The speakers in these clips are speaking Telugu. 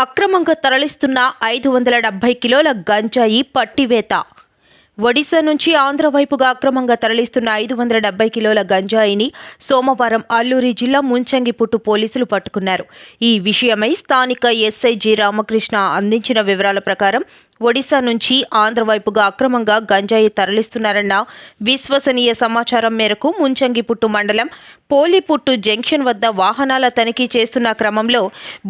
అక్రమంగా తరలిస్తున్న 570 కిలోల గంజాయి పట్టివేత. ఒడిశా నుంచి ఆంధ్ర వైపుగా అక్రమంగా తరలిస్తున్న 570 కిలోల గంజాయిని సోమవారం అల్లూరి జిల్లా ముంచంగిపుట్టు పోలీసులు పట్టుకున్నారు. ఈ విషయమై స్థానిక ఎస్ఐ జి రామకృష్ణ అందించిన వివరాల ప్రకారం ఒడిశా నుంచి ఆంధ్ర వైపుగా అక్రమంగా గంజాయి తరలిస్తున్నారన్న విశ్వసనీయ సమాచారం మేరకు ముంచంగిపుట్టు మండలం పోలిపుట్టు జంక్షన్ వద్ద వాహనాల తనిఖీ చేస్తున్న క్రమంలో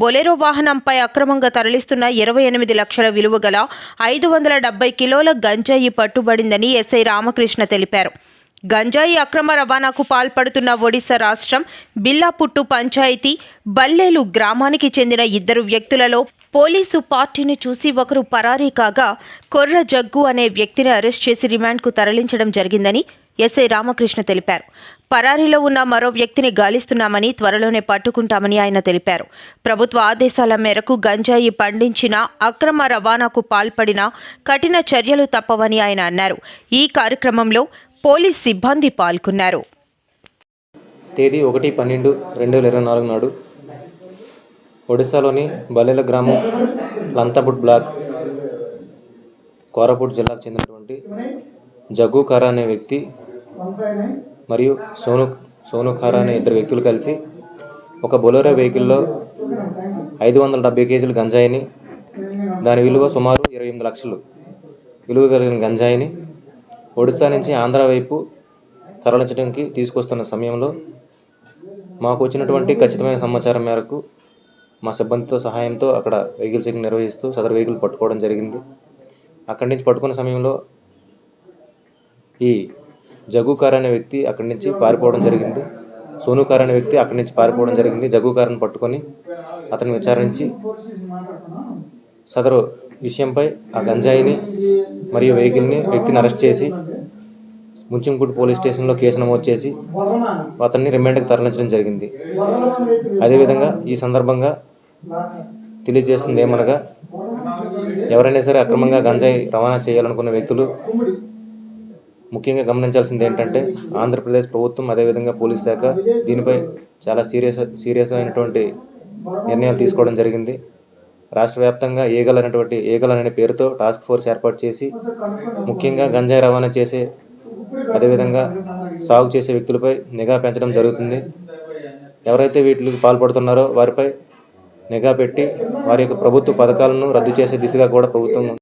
బొలెరో వాహనంపై అక్రమంగా తరలిస్తున్న 28 లక్షల విలువ గల 570 కిలోల గంజాయి పట్టుబడిందని ఎస్ఐ రామకృష్ణ తెలిపారు. గంజాయి అక్రమ రవాణాకు పాల్పడుతున్న ఒడిశా రాష్ట్రం బిల్లాపుట్టు పంచాయతీ బల్లేలు గ్రామానికి చెందిన 2 వ్యక్తులలో పోలీసు పార్టీని చూసి ఒకరు పరారీ కాగా కొర్ర జగ్గు అనే వ్యక్తిని అరెస్ట్ చేసి రిమాండ్కు తరలించడం జరిగిందని ఎస్ఐ రామకృష్ణ తెలిపారు. పరారీలో ఉన్న మరో వ్యక్తిని గాలిస్తున్నామని, త్వరలోనే పట్టుకుంటామని ఆయన తెలిపారు. ప్రభుత్వ ఆదేశాల మేరకు గంజాయి పండించిన, అక్రమ రవాణాకు పాల్పడిన కఠిన చర్యలు తప్పవని ఆయన అన్నారు. ఈ కార్యక్రమంలో పోలీస్ సిబ్బంది పాల్గొన్నారు. తేదీ 1/12/2024 నాడు ఒడిశాలోని బల్లేల గ్రామం, లంతపుట్ బ్లాక్, కోరాపుట్ జిల్లాకు చెందినటువంటి జగ్గు ఖారా అనే వ్యక్తి మరియు సోను ఖారా అనే 2 వ్యక్తులు కలిసి ఒక బొలెరో వెహికల్లో 570 కేజీల గంజాయిని, దాని విలువ సుమారు 28 లక్షలు విలువ కలిగిన గంజాయిని ఒడిశా నుంచి ఆంధ్ర వైపు తరలించడానికి తీసుకొస్తున్న సమయంలో మాకు వచ్చినటువంటి ఖచ్చితమైన సమాచారం మేరకు మా సిబ్బందితో సహాయంతో అక్కడ వెహికల్ చెకింగ్ నిర్వహిస్తూ సదరు వెహికల్ పట్టుకోవడం జరిగింది. అక్కడి నుంచి పట్టుకున్న సమయంలో ఈ జగ్గు ఖారా అనే వ్యక్తి అక్కడి నుంచి పారిపోవడం జరిగింది. సోను ఖారా అనే వ్యక్తి అక్కడి నుంచి పారిపోవడం జరిగింది. జగ్గు ఖారాను పట్టుకొని అతన్ని విచారించి సదరు విషయంపై ఆ గంజాయిని మరియు వ్యక్తిని అరెస్ట్ చేసి ముంచంగిపుట్టు పోలీస్ స్టేషన్లో కేసు నమోదు చేసి అతన్ని రిమాండ్కి తరలించడం జరిగింది. అదేవిధంగా ఈ సందర్భంగా తెలియజేస్తుంది ఏమనగా, ఎవరైనా సరే అక్రమంగా గంజాయి రవాణా చేయాలనుకున్న వ్యక్తులు ముఖ్యంగా గమనించాల్సింది ఏంటంటే, ఆంధ్రప్రదేశ్ ప్రభుత్వం అదేవిధంగా పోలీస్ శాఖ దీనిపై చాలా సీరియస్ అయినటువంటి నిర్ణయాలు తీసుకోవడం జరిగింది. రాష్ట్ర వ్యాప్తంగా ఈగల్ అనే పేరుతో టాస్క్ ఫోర్స్ ఏర్పాటు చేసి ముఖ్యంగా గంజాయి రవాణా చేసే అదేవిధంగా సాగు చేసే వ్యక్తులపై నిఘా పెంచడం జరుగుతుంది. ఎవరైతే వీటికి పాల్పడుతున్నారో వారిపై నిఘా పెట్టి వారి యొక్క ప్రభుత్వ పథకాలను రద్దు చేసే దిశగా కూడా ప్రభుత్వం